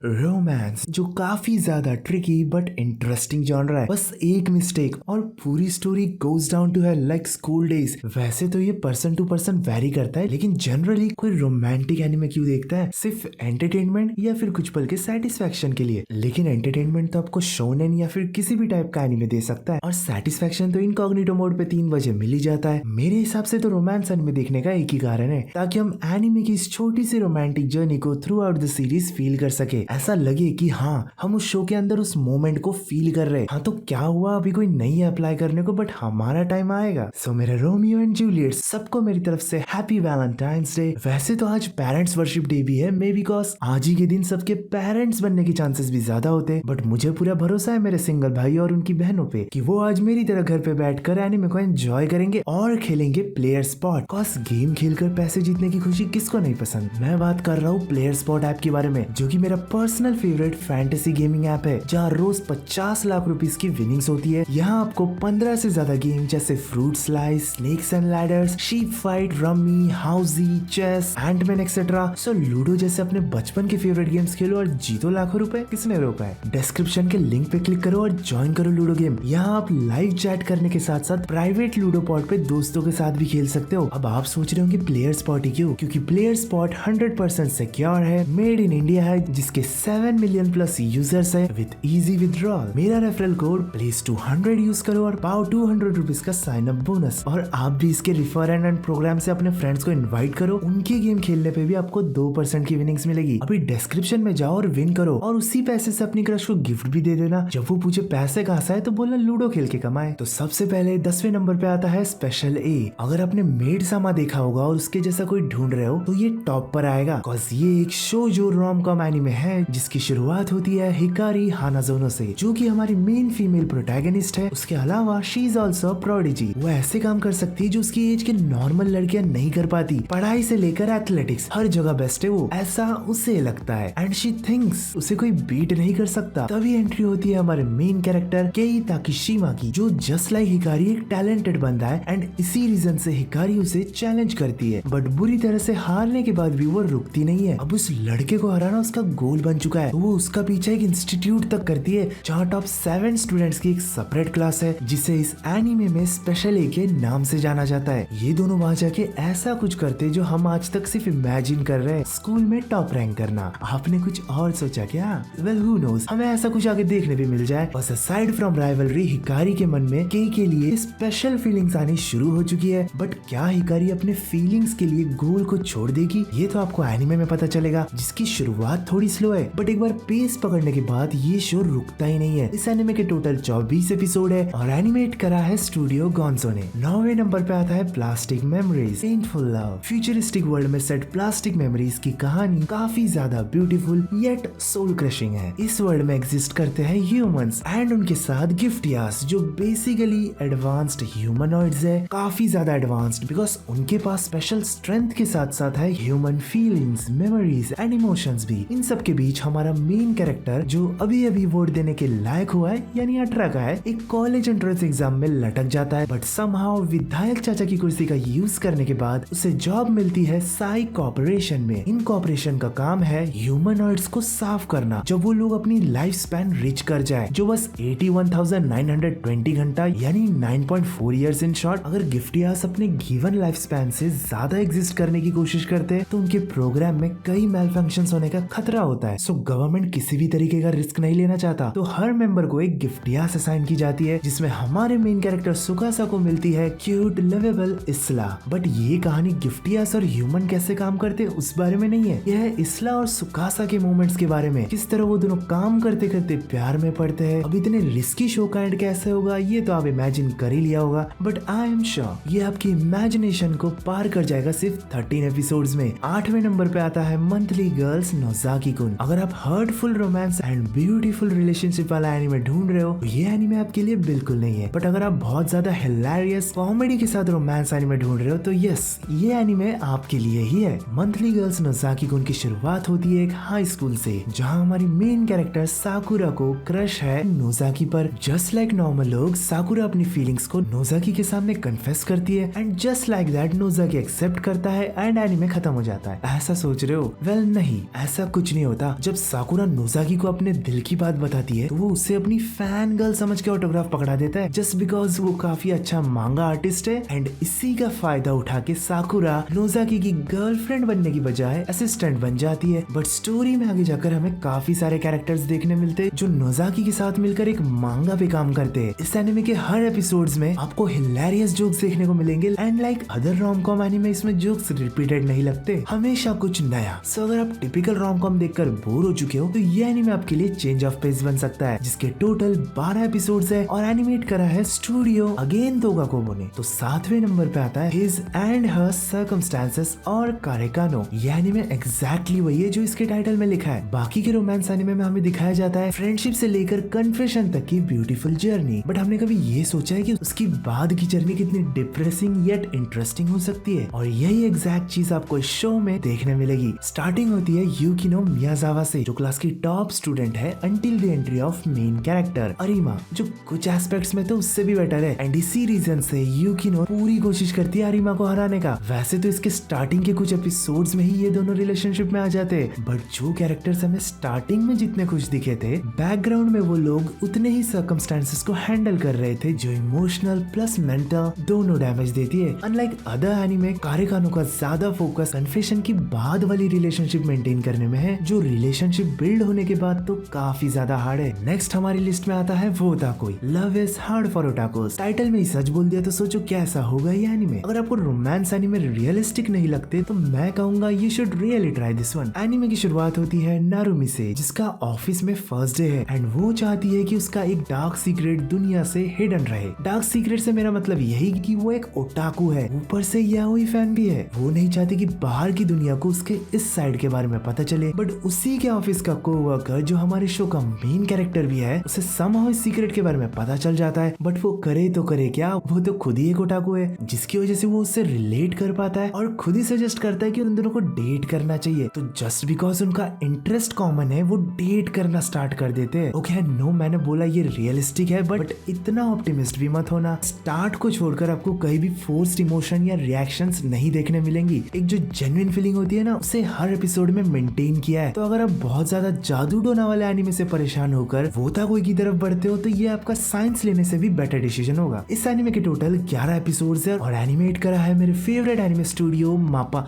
Romance जो काफी ज्यादा ट्रिकी बट इंटरेस्टिंग जॉनर है। बस एक मिस्टेक और पूरी story goes down to hell like school days. वैसे तो ये पर्सन टू पर्सन वेरी करता है, लेकिन जनरली कोई रोमांटिक एनिमे क्यों देखता है? सिर्फ एंटरटेनमेंट या फिर कुछ पल के सेटिस्फेक्शन के लिए? लेकिन एंटरटेनमेंट तो आपको शोनेन या फिर किसी भी टाइप का एनिमे दे सकता है, और सेटिस्फेक्शन तो इनकॉग्निटो मोड पे 3 बजे मिल ही जाता है। मेरे हिसाब से तो रोमांस एनिमे देखने का एक ही कारण है, ताकि हम एनिमे की इस छोटी सी रोमांटिक जर्नी को through out the series feel कर सके। ऐसा लगे कि हाँ, हम उस शो के अंदर उस मोमेंट को फील कर रहे। हाँ तो क्या हुआ, अभी कोई नहीं है अप्लाई करने को, बट हमारा टाइम आएगा। सो मेरे रोमियो एंड जूलियट सबको मेरी तरफ से हैप्पी वैलेंटाइंस डे। वैसे तो आज पेरेंट्स वर्शिप डे भी है, मे बिकॉज आज ही के दिन सबके पेरेंट्स बनने के चांसेस भी ज्यादा होते, बट मुझे पूरा भरोसा है मेरे सिंगल भाई और उनकी बहनों पे कि वो आज मेरी तरह घर पे बैठकर एनिमे को एंजॉय करेंगे और खेलेंगे प्लेयर स्पॉट। कॉज गेम खेलकर पैसे जीतने की खुशी किसको नहीं पसंद। मैं बात कर रहा हूँ प्लेयर स्पॉट ऐप के बारे में, जो कि मेरा personal favourite fantasy gaming app है, जहाँ रोज 50 लाख रुपीस की विनिंग्स होती है। यहाँ आपको 15 से ज्यादा गेम जैसे fruit slice, snakes and ladders, sheep fight, rummy, housie, chess, Antman etcetera. So ludo जैसे अपने बचपन के फेवरेट गेम्स खेलो और जीतो लाखों रुपए। किसने रोका है? डिस्क्रिप्शन के लिंक पे क्लिक करो और ज्वाइन करो लूडो गेम। यहाँ आप लाइव चैट करने के साथ साथ प्राइवेट लूडो पॉट पे दोस्तों के साथ भी खेल सकते हो। अब आप सोच रहे हो कि प्लेयर स्पॉट ही क्यों? क्योंकि प्लेयर स्पॉट 100% सिक्योर है, मेड इन इंडिया है, जिसके 7 मिलियन प्लस यूजर्स है विद इजी विड्रॉल। मेरा रेफरल कोड प्लेस200 यूज करो और पाओ 200 रुपीज का साइन अप बोनस। और आप भी इसके रिफर एंड प्रोग्राम से अपने फ्रेंड्स को इनवाइट करो, उनके गेम खेलने पे भी आपको 2% की विनिंग्स मिलेगी। अभी डिस्क्रिप्शन में जाओ और विन करो, और उसी पैसे से अपनी क्रश को गिफ्ट भी दे देना। जब वो पूछे पैसे कहाँ से आए तो बोलना लूडो खेल के कमाए। तो सबसे पहले 10वें नंबर पे आता है स्पेशल ए। अगर आपने मेड सामा देखा होगा और उसके जैसा कोई ढूंढ रहे हो तो ये टॉप पर आएगा। कॉज ये एक शो जो रोम कॉम एनिमे है, जिसकी शुरुआत होती है हिकारी हानाजोनो से, जो कि हमारी मेन फीमेल प्रोटैगनिस्ट है। उसके अलावा शी इज ऑल्सो प्रोडिजी। वो ऐसे काम कर सकती है जो उसकी एज के नॉर्मल लड़कियां नहीं कर पाती। पढ़ाई से लेकर एथलेटिक्स हर जगह बेस्ट है वो, ऐसा उसे लगता है। एंड शी थिंक्स उसे कोई बीट नहीं कर सकता। तभी एंट्री होती है हमारे मेन कैरेक्टर केई ताकीशिमा की, जो जस्ट लाइक हिकारी एक टैलेंटेड बंदा है, एंड इसी रीजन से हिकारी उसे चैलेंज करती है। बट बुरी तरह से हारने के बाद भी वो रुकती नहीं है। अब उस लड़के को हराना उसका गोल बन चुका है, तो वो उसका पीछा एक इंस्टीट्यूट तक करती है, जहाँ टॉप 7 स्टूडेंट्स की एक सेपरेट क्लास है, जिसे इस एनिमे में स्पेशल ए के नाम से जाना जाता है। ये दोनों वहाँ जाके ऐसा कुछ करते जो हम आज तक सिर्फ इमेजिन कर रहे हैं, स्कूल में टॉप रैंक करना। आपने कुछ और सोचा क्या? वेल हु नोज, हमें ऐसा कुछ आगे देखने भी मिल जाए। बस असाइड फ्रॉम राइवलरी, हिकारी के मन में केई के लिए स्पेशल फीलिंग्स आनी शुरू हो चुकी है। बट क्या हिकारी अपने फीलिंग्स के लिए गोल को छोड़ देगी? ये तो आपको एनिमे में पता चलेगा, जिसकी शुरुआत थोड़ी स्लो है, बट एक बार पेस पकड़ने के बाद ये शो रुकता ही नहीं है। इस एनिमे के टोटल 24 एपिसोड है और एनिमेट करा है स्टूडियो गॉन्जो ने। 9वें नंबर पे आता है plastic memories painful love. Futuristic world में सेट प्लास्टिक मेमोरीज की कहानी काफी ज्यादा ब्यूटीफुल येट सोल क्रशिंग है। इस वर्ल्ड में एग्जिस्ट करते हैं ह्यूमंस एंड उनके साथ गिफ्टियास, जो बेसिकली एडवांस्ड ह्यूमनॉइड्स है। काफी ज्यादा एडवांस्ड, बिकॉज उनके पास स्पेशल स्ट्रेंथ के साथ साथ है human feelings, memories and emotions भी। इन सब के बीच हमारा मेन कैरेक्टर, जो अभी अभी वोट देने के लायक हुआ है, यानी 18 का है, एक कॉलेज एंट्रेंस एग्जाम में लटक जाता है। बट समहाउ विधायक चाचा की कुर्सी का यूज करने के बाद उसे जॉब मिलती है साई कॉर्पोरेशन में। इन कॉर्पोरेशन का काम है ह्यूमनॉइड्स को साफ करना, जब वो लोग अपनी लाइफ स्पैन रिच कर जाए, जो बस 81,920 घंटा यानी 9.4 इयर्स इन शॉर्ट। अगर गिफ्टियास अपने गिवन लाइफ स्पैन से ज्यादा एग्जिस्ट करने की कोशिश करते हैं तो उनके प्रोग्राम में कई मेलफंक्शंस होने का खतरा होता है। सो गवर्नमेंट किसी भी तरीके का रिस्क नहीं लेना चाहता, तो हर मेंबर को एक गिफ्टियास असाइन की जाती है, जिसमें हमारे मेन कैरेक्टर सुकासा को मिलती है क्यूट लवेबल इसला। बट ये कहानी गिफ्टियास और ह्यूमन कैसे काम करते उस बारे में नहीं है, यह है इसला और सुकासा के मोमेंट्स के बारे में। किस तरह वो दोनों काम करते करते प्यार में पड़ते हैं। अब इतने रिस्की शो का एंड कैसे होगा ये तो आप इमेजिन कर ही लिया होगा, बट आई एम श्योर ये आपकी इमेजिनेशन को पार कर जाएगा सिर्फ 13 एपिसोड्स में। 8वें नंबर पे आता है मंथली गर्ल्स नोज़ाकी कुन। अगर आप hurtful romance and beautiful relationship वाला एनिमे ढूंढ रहे हो तो ये एनिमे आपके लिए बिल्कुल नहीं है। बट अगर आप बहुत ज्यादा हिलेरियस कॉमेडी के साथ रोमांस एनिमे ढूंढ रहे हो तो यस, ये एनिमे आपके लिए ही है। मंथली गर्ल्स नोज़ाकी कुन की शुरुआत होती है एक हाई स्कूल से, जहाँ हमारी मेन कैरेक्टर साकुरा को क्रश है नोज़ाकी पर। जस्ट लाइक नॉर्मल लोग, साकुरा अपनी फीलिंग्स को नोज़ाकी के सामने कन्फेस करती है, and just like that Nozaki accept करता है एंड एनिमे खत्म हो जाता है। ऐसा सोच रहे हो? वेल नहीं, ऐसा कुछ नहीं होता। जब साकुरा नोज़ाकी को अपने दिल की बात बताती है तो वो उसे अपनी फैन गर्ल समझ के ऑटोग्राफ पकड़ा देता है जस्ट बिकॉज वो काफी अच्छा मांगा आर्टिस्ट है। एंड इसी का फायदा उठा के साकुरा नोज़ाकी की गर्लफ्रेंड बनने की बजाय असिस्टेंट बन जाती है। बट स्टोरी में आगे जाकर हमें काफी सारे कैरेक्टर्स देखने मिलते हैं जो नोज़ाकी के साथ मिलकर एक मांगा पे काम करते हैं। इस एनिमे के हर एपिसोड्स में आपको हिलेरियस जोक्स देखने को मिलेंगे and like other rom com anime इसमें जोक्स रिपीटेड नहीं लगते, हमेशा कुछ नया। सो अगर आप टिपिकल रोम कॉम देखकर बोर हो चुके हो तो ये एनिमे आपके लिए चेंज ऑफ पेस बन सकता है, जिसके टोटल 12 एपिसोड्स है और एनिमेट करा है स्टूडियो अगेन तोगाकोबो ने। तो 7वें नंबर पे आता है हिज एंड हर सर्कमस्टेंसेस और कारेकानो। ये एनिमे एग्जैक्टली वही है जो इसके टाइटल में लिखा है। बाकी के रोमांस एनिमे में हमें दिखाया जाता है फ्रेंडशिप से लेकर कन्फेशन तक की ब्यूटीफुल जर्नी, बट हमने कभी ये सोचा है कि उसकी बाद की जर्नी कितनी डिप्रेसिंग येट इंटरेस्टिंग हो सकती है। और यही एग्जैक्ट चीज आपको इस शो में देखने मिलेगी। स्टार्टिंग होती है यूकिनो मियाजावा से, जो क्लास की टॉप स्टूडेंट है until the entry of main character Arima, जो कुछ एस्पेक्ट्स में तो उससे भी बेटर है। एंड इसी रीजन से यूकिनो पूरी कोशिश करती है अरीमा को हराने का। वैसे तो इसके स्टार्टिंग के कुछ एपिसोड्स में ही ये दोनों रिलेशनशिप में आ जाते हैं, बट जो कैरेक्टर्स हमें स्टार्टिंग में जितने खुश दिखे थे, बैकग्राउंड में वो लोग उतने ही सर्कमस्टेंसेस को हैंडल कर रहे थे जो इमोशनल प्लस मेंटल दोनों डैमेज देती है। अनलाइक अदर एनीमे, कारेकानो का ज्यादा फोकस कन्फेशन की बाद वाली रिलेशनशिप मेंटेन करने में है, जो रिलेशनशिप बिल्ड होने के बाद तो काफी ज्यादा हार्ड है। नेक्स्ट हमारी लिस्ट में आता है Wotakoi, love is hard for otakus. Title में ही सच बोल दिया तो सोचो कैसा होगा ये एनीमे। अगर आपको रोमांस एनीमे रियलिस्टिक नहीं लगते तो मैं कहूंगा you should really try this one. Anime की शुरुआत होती है नारुमी से, जिसका ऑफिस में फर्स्ट डे है एंड वो चाहती है कि उसका एक डार्क सीक्रेट दुनिया से हिडन रहे। डार्क सीक्रेट से मेरा मतलब यही कि वो एक ओटाकू है, ऊपर से याओई फैन भी है। वो नहीं चाहती कि बाहर की दुनिया को उसके इस साइड के बारे में पता चले, बट उसी के ऑफिस का कोवर्कर जो हमारे शो का मेन कैरेक्टर भी है, उसे समहाउ इस सीक्रेट के बारे में पता चल जाता है। बट वो करे तो करे क्या, वो तो खुद ही एक ओटाकू है, जिसकी वजह से वो उससे रिलेट कर पाता है और खुद ही सजेस्ट करता है कि उन दोनों को डेट करना चाहिए। तो जस्ट बिकॉज उनका इंटरेस्ट कॉमन है वो डेट करना स्टार्ट कर देते हैं। ओके नो, मैंने बोला ये रियलिस्टिक है, बट इतना ऑप्टिमिस्ट भी मत होना। स्टार्ट को छोड़कर आपको कहीं भी फोर्स्ड इमोशन या रिएक्शंस नहीं देखने मिलेंगी। एक जो जेन्युइन फीलिंग होती है ना, उसे हर एपिसोड में मेंटेन किया है। तो अगर आप बहुत ज्यादा जादू टोना वाले एनीमे से परेशान होकर वोताकोई की तरफ बढ़ते हो तो ये आपका साइंस लेने से भी बेटर डिसीजन होगा। इस एनीमे के टोटल 11 एपिसोड्स है और एनिमेट करा है मेरे फेवरेट एनीमे स्टूडियो मापा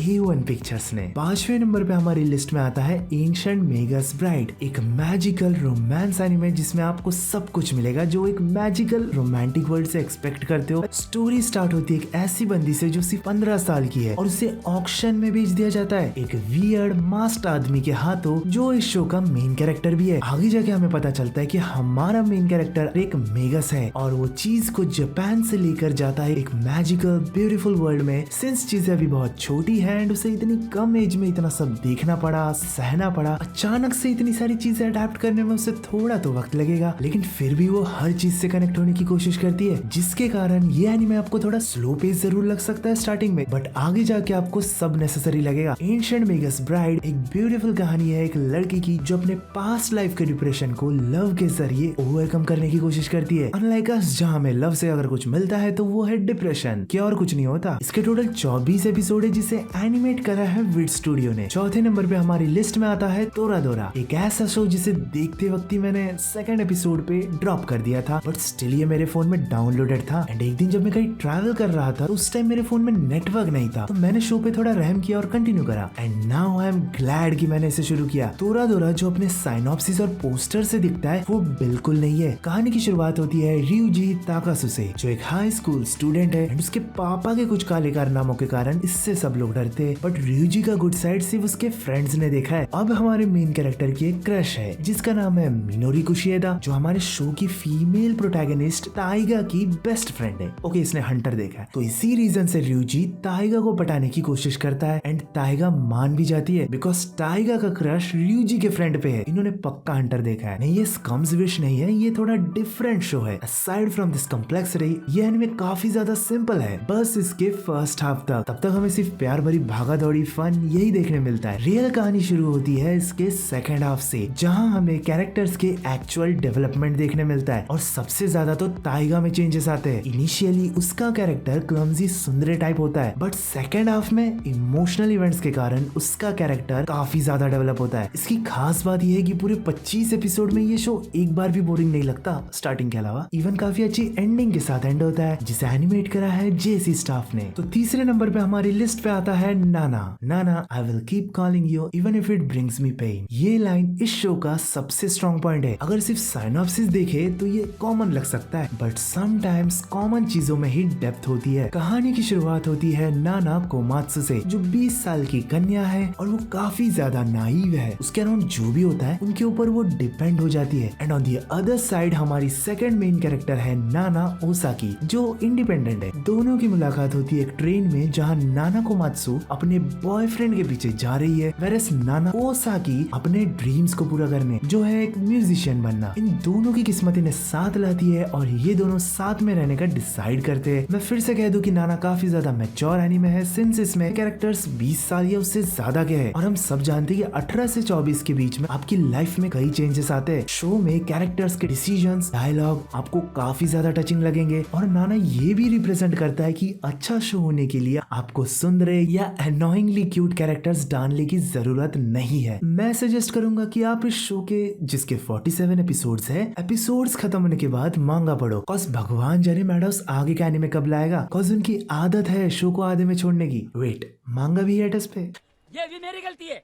A1 पिक्चर्स ने। 5वें नंबर पे हमारी लिस्ट में आता है एंशिएंट मेगस ब्राइड, एक मैजिकल रोमांस एनीमे जिसमें आपको सब कुछ मिलेगा जो एक मैजिकल रोमांटिक वर्ल्ड से एक्सपेक्ट करते हो। स्टोरी स्टार्ट होती है एक ऐसी बंदी से जो सिर्फ 15 साल की है और उसे ऑक्शन में बेच दिया जाता है एक वियर्ड मास्क्ड आदमी के हाथों, जो इस शो का मेन कैरेक्टर भी है। आगे जाके हमें पता चलता है कि हमारा मेन कैरेक्टर एक मेगस है और वो चीज को जापान से लेकर जाता है एक मैजिकल ब्यूटीफुल वर्ल्ड में। सिंस चीजें अभी बहुत छोटी है एंड उसे इतनी कम एज में इतना सब देखना पड़ा, सहना पड़ा, अचानक से इतनी सारी चीजें अडेप्ट करने में उसे थोड़ा तो वक्त लगेगा, लेकिन फिर भी वो हर चीज से कनेक्ट होने की कोशिश करती है, जिसके कारण ये एनीमे आपको थोड़ा स्लो पेस जरूर लग सकता है स्टार्टिंग में, बट आगे जाके आपको सब नेसेसरी लगेगा। एंशिएंट मेगस ब्राइड एक ब्यूटीफुल कहानी है एक लड़की की जो अपने पास्ट लाइफ के डिप्रेशन को लव के जरिए ओवरकम करने की कोशिश करती है। अनलाइक अस, जहां में लव से अगर कुछ मिलता है तो वो है डिप्रेशन, क्या और कुछ नहीं होता। इसके टोटल 24 एपिसोड है जिसे एनिमेट करा है विड स्टूडियो ने। चौथे नंबर पे हमारी लिस्ट में आता है तोरादोरा, एक ऐसा शो जिसे देखते वक्त ही मैंने सेकंड एपिसोड पे ड्रॉप कर दिया था, बट स्टिल ये मेरे फोन में डाउनलोडेड था। एंड एक दिन जब मैं कहीं ट्रैवल कर रहा था तो उस टाइम मेरे फोन में नेटवर्क नहीं था, तो मैंने शो पे थोड़ा रहम किया और कंटिन्यू करा। And now I am glad कि मैंने इसे शुरू किया। तोरादोरा जो अपने साइनॉप्सिस और पोस्टर से दिखता है वो बिल्कुल नहीं है। कहानी की शुरुआत होती है ryuji ताकासु से, जो एक हाई स्कूल स्टूडेंट है एंड उसके पापा के कुछ काले कारनामों के कारण इससे सब लोग डरते हैं, बट ryuji का गुड साइड सिर्फ उसके फ्रेंड्स ने देखा है। अब हमारे मेन कैरेक्टर की एक क्रश है जिसका नाम है मिनोरी कुशिएदा, जो हमारे शो की फीमेल प्रोटैगनिस्ट ताइगा की बेस्ट फ्रेंड है। ओके, इसने हंटर देखा है, तो इसी रीजन से ryuji ताइगा को पटाने की कोशिश करता है एंड ताइगा मान भी जाती है बिकॉज टाइगा का क्रश ryuji के फ्रेंड पे है। इन्होंने पक्का हंटर देखा है। नहीं, ये स्कम्स विश नहीं है, ये थोड़ा डिफरेंट शो है। असाइड फ्रॉम दिस कॉम्प्लेक्सिटी ये एनिमे काफी ज्यादा सिंपल है। बस इसके फर्स्ट हाफ तब तक हमें सिर्फ प्यार भरी भागा दौड़ी फन यही देखने मिलता है। रियल कहानी शुरू होती है इसके सेकंड हाफ से, जहां हमें कैरेक्टर्स के एक्चुअल डेवलपमेंट देखने मिलता है और सबसे ज्यादा तो ताइगा में चेंजेस आते हैं। इनिशियली उसका कैरेक्टर क्लमजी सुंदरे टाइप होता है, बट सेकंड हाफ में इमोशनल इवेंट्स के कारण उसका कैरेक्टर काफी ज्यादा डेवलप होता है। इसकी खास बात यह है कि पूरे 25 एपिसोड में ये शो एक बार भी बोरिंग नहीं लगता स्टार्टिंग के अलावा। इवन काफी अच्छी एंडिंग के साथ एंड होता है, जिसे एनिमेट करा है जेसी स्टाफ ने। तो तीसरे नंबर पे हमारी लिस्ट पे आता है नाना। नाना I will keep calling you even if it brings me pain. ये लाइन इस शो का सबसे स्ट्रॉन्ग पॉइंट है। अगर सिर्फ साइनॉप्सिस देखे तो ये कॉमन लग सकता है, बट समटाइम्स कॉमन चीजों में ही डेप्थ होती है। कहानी की शुरुआत होती है नाना कोमात्सु से, जो 20 साल की कन्या है और वो काफी ज्यादा नाइव है। उसके अराउंड जो भी होता है उनके ऊपर वो डिपेंड हो जाती है। And on the other side हमारी सेकंड मेन कैरेक्टर है नाना ओसाकी, जो इंडिपेंडेंट है। दोनों की मुलाकात होती है एक ट्रेन में, जहाँ नाना कोमात्सु अपने बॉयफ्रेंड के पीछे जा रही है, वेरस नाना ओसाकी अपने ड्रीम्स को पूरा करने, जो है एक म्यूजिशियन बनना। इन दोनों की किस्मत इन्हें साथ लाती है और ये दोनों साथ में रहने का डिसाइड करते हैं। मैं फिर से कह दूं कि नाना काफी ज्यादा मैच्योर एनीमे है, सिंस इसमें कैरेक्टर्स 20 साल या उससे ज्यादा के हैं। और हम सब जानते हैं कि 18 से 24 के बीच में आपकी लाइफ में कई चेंजेस आते हैं। शो में कैरेक्टर्स के डिसीजंस, डायलॉग आपको काफी ज्यादा टचिंग लगेंगे। और नाना ये भी रिप्रेजेंट करता है कि अच्छा शो होने के लिए आपको सुंदर या अनोइंगली क्यूट कैरेक्टर्स डालने की जरूरत नहीं है। मैं सजेस्ट करूंगा कि आप इस शो के, जिसके 47 एपिसोड्स है, एपिसोड्स खत्म होने के बाद मांगा पढ़ो। कॉज भगवान जाने मैडोस आगे के एनीमे कब लाएगा, कॉज उनकी आदत है शो को आधे में छोड़ने की। वेट, मांगा भी है इस पे। ये भी मेरी गलती है।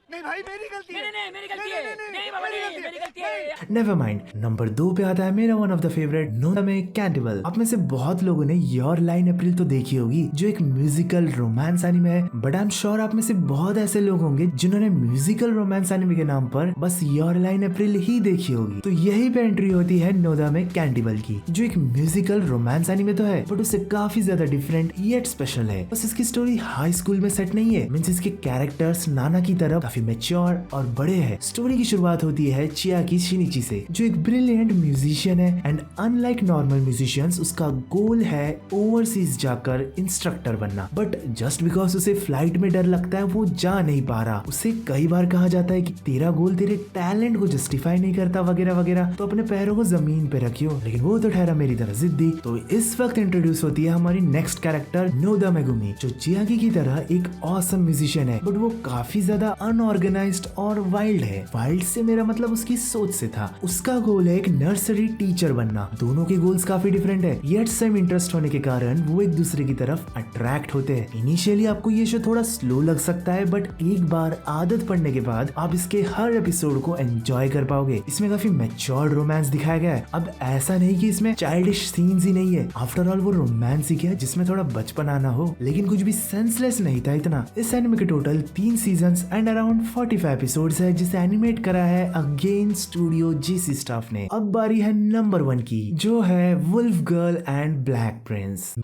नहीं भाई मेरी गलती है। नहीं मेरी गलती है। नहीं बाबा नहीं मेरी गलती है। Never mind. नंबर 2 पे आता है मेरा वन ऑफ द फेवरेट नोदामे कैंटिबल। आप में से बहुत लोगों ने योर लाइन अप्रैल तो देखी होगी, जो एक म्यूजिकल रोमांस एनिमे है। बट आई एम श्योर आप में से बहुत ऐसे लोग होंगे जिन्होंने म्यूजिकल रोमांस एनिमे के नाम पर बस योर लाइन अप्रैल ही देखी होगी। तो यही पे एंट्री होती है नोदामे कैंटिबल की, जो एक म्यूजिकल रोमांस एनिमे तो है, बट उससे काफी ज्यादा डिफरेंट येट स्पेशल है। बस इसकी स्टोरी हाई स्कूल में सेट नहीं है, मींस इसके कैरेक्टर्स नाना की तरफ काफी मैच्योर और बड़े हैं। स्टोरी की शुरुआत होती है चियाकी शिनिची से, जो एक ब्रिलियंट म्यूजिशियन है। एंड अनलाइक नॉर्मल म्यूजिशियंस, उसका गोल है ओवरसीज जाकर इंस्ट्रक्टर बनना। बट जस्ट बिकॉज उसे फ्लाइट में डर लगता है, वो जा नहीं पा रहा। उसे कई बार कहा जाता है कि तेरा गोल तेरे टैलेंट को जस्टिफाई नहीं करता वगैरह वगैरह, तो अपने पैरों को जमीन पे रखियो। लेकिन वो तो ठहरा मेरी तरह जिद्दी। तो इस वक्त इंट्रोड्यूस होती है हमारी नेक्स्ट कैरेक्टर नोदा मेगुमी, जो चियाकी की तरह एक ऑसम म्यूजिशियन है, बट वो काफी ज्यादा अनऑर्गेनाइज्ड और वाइल्ड है। वाइल्ड से मेरा मतलब उसकी सोच से था। उसका गोल है एक नर्सरी टीचर बनना। दोनों के गोल्स काफी डिफरेंट है, येट सेम इंटरेस्ट होने के कारण वो एक दूसरे की तरफ अट्रैक्ट होते हैं। इनिशियली आपको ये शो थोड़ा स्लो लग सकता है, बट एक बार आदत पड़ने के बाद आप इसके हर एपिसोड को एंजॉय कर पाओगे। इसमें काफी मैच्योर रोमांस दिखाया गया है। अब ऐसा नहीं कि इसमें चाइल्डिश सीन्स ही नहीं है, आफ्टर ऑल वो रोमांस ही क्या जिसमें थोड़ा बचपन आना हो, लेकिन कुछ भी सेंसलेस नहीं था इतना। इस एनिमे के total 3 seasons and around 45 episodes है, जिसे एनिमेट करा है अगेन स्टूडियो जेसी स्टाफ ने। अब बारी है नंबर 1 की, जो है wolf girl and black prince.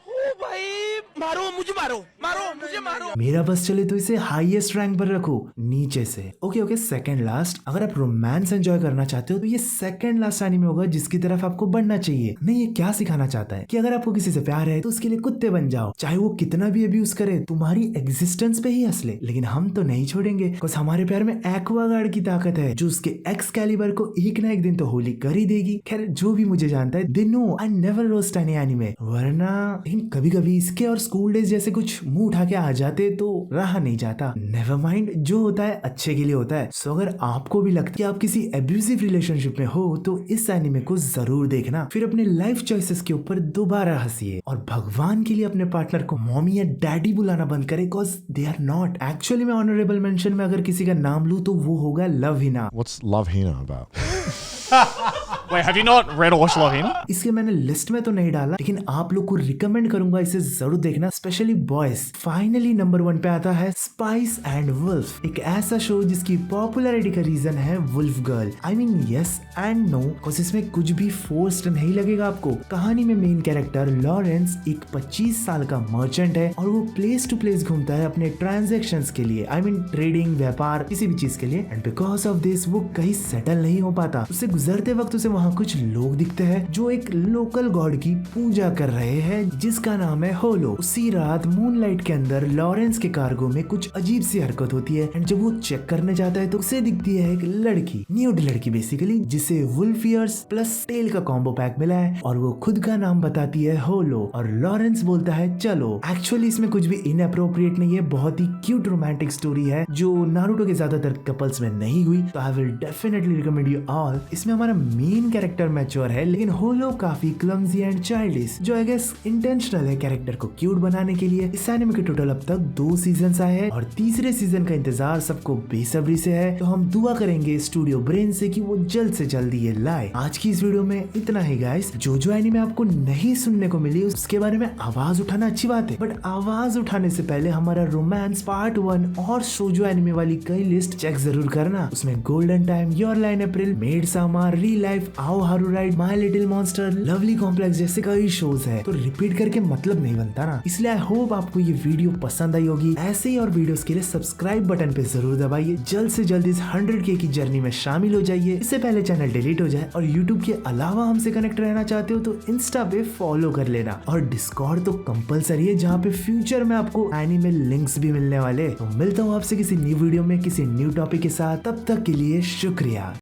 मारो मुझे, मारो मुझे, मारो। मेरा बस चले तो इसे हाईएस्ट रैंक पर रखो नीचे से। Okay second last. अगर आप रोमांस एंजॉय करना चाहते हो तो ये सेकंड लास्ट एनीमे होगा जिसकी तरफ आपको बढ़ना चाहिए। नहीं, ये क्या सिखाना चाहता है कि अगर आपको किसी से प्यार है तो उसके लिए कुत्ते बन जाओ, चाहे वो कितना भी अब्यूज करे, तुम्हारी एग्जिस्टेंस पे ही हंस ले, लेकिन हम तो नहीं छोड़ेंगे। बिकॉज हमारे प्यार में एक्वागार्ड की ताकत है, जो उसके एक्सकैलिबर को एक ना एक दिन तो होली कर ही देगी। खैर, जो भी मुझे जानता है, they know I never roast any anime, वरना लेकिन कभी कभी इसके और स्कूल डेज जैसे कुछ मुंह उठा के आ जाते तो रहा नहीं जाता। नेवर माइंड, जो होता है अच्छे के लिए होता है। सो अगर आपको भी लगता है कि आप किसी एब्यूसिव रिलेशनशिप में हो तो इस एनीमे को जरूर देखना, फिर अपने लाइफ चॉइसेस के ऊपर दोबारा हंसिए और भगवान के लिए अपने पार्टनर को मॉमी या डैडी बुलाना बंद करे, because they are not. Actually मैं ऑनरेबल मेंशन में अगर किसी का नाम लूं तो वो होगा Love Hina. What's Love Hina about? Wait, have you not read or watched Love Hina? इसके मैंने लिस्ट में तो नहीं डाला, लेकिन आप लोग को रिकमेंड करूंगा इसे जरूर देखना, स्पेशली बॉयज। फाइनली नंबर 1 पे आता है स्पाइस एंड वुल्फ, एक ऐसा शो जिसकी पॉपुलैरिटी का रीजन है wolf girl. I mean yes and no, because इसमें कुछ भी फोर्स्ड नहीं लगेगा आपको। कहानी में मेन कैरेक्टर लॉरेंस एक 25 साल का मर्चेंट है और वो प्लेस टू प्लेस घूमता है अपने ट्रांजेक्शंस के लिए, आई मीन ट्रेडिंग, व्यापार, किसी भी चीज के लिए। एंड बिकॉज ऑफ दिस वो कहीं सेटल नहीं हो पाता। उसे गुजरते वक्त उसे वहाँ कुछ लोग दिखते हैं जो एक लोकल गॉड की पूजा कर रहे हैं जिसका नाम है होलो। उसी रात मूनलाइट के अंदर लॉरेंस के कार्गो में कुछ अजीब सी हरकत होती है एंड जब वो चेक करने जाता है तो उसे दिखती है एक लड़की, न्यूड लड़की बेसिकली, जिसे वुल्फ ईयर्स प्लस टेल का कॉम्बो पैक मिला है और वो खुद का नाम बताती है होलो। और लॉरेंस बोलता है चलो। एक्चुअली इसमें कुछ भी इनअप्रोप्रिएट नहीं है, बहुत ही क्यूट रोमांटिक स्टोरी है जो नारुतो के ज्यादातर कपल्स में नहीं हुई, तो I will definitely recommend you all. इसमें हमारा मेन कैरेक्टर मैच्योर है लेकिन होलो काफी क्लमजी एंड चाइल्डिश, जो आई गेस इंटेंशनल है कैरेक्टर को क्यूट बनाने के लिए। इस एनिमे के टोटल अब तक 2 सीजन आए हैं और तीसरे सीजन का इंतजार सबको बेसब्री से है, तो हम दुआ करेंगे स्टूडियो ब्रेन से कि वो जल्द से जल्द ये लाए। आज की इस वीडियो में इतना ही गाइस। जो एनिमे आपको नहीं सुनने को मिली उसके बारे में आवाज उठाना अच्छी बात है, बट आवाज उठाने से पहले हमारा रोमांस पार्ट 1 और शोजो एनिमे वाली कई लिस्ट चेक जरूर करना। उसमें golden time, your line April, made सामा, री लाइफ, आओ हारू ride, my little monster, lovely complex जैसे कई शोज है, तो रिपीट करके मतलब नहीं बनता ना। इसलिए आई होप आपको ये वीडियो पसंद आई होगी। ऐसे ही और वीडियोस के लिए सब्सक्राइब बटन पे जरूर दबाइए। जल्द से जल्द इस 100K की जर्नी में शामिल हो जाइए, इससे पहले चैनल डिलीट हो जाए। और यूट्यूब के अलावा हमसे कनेक्ट रहना चाहते हो तो इंस्टा पे फॉलो कर लेना, और डिस्कॉर्ड तो कंपलसरी है जहाँ पे फ्यूचर में आपको एनिमे लिंक्स भी मिलने वाले। तो मिलता हूँ आपसे किसी न्यू वीडियो में किसी न्यू टॉपिक के साथ, तब तक के लिए शुक्रिया।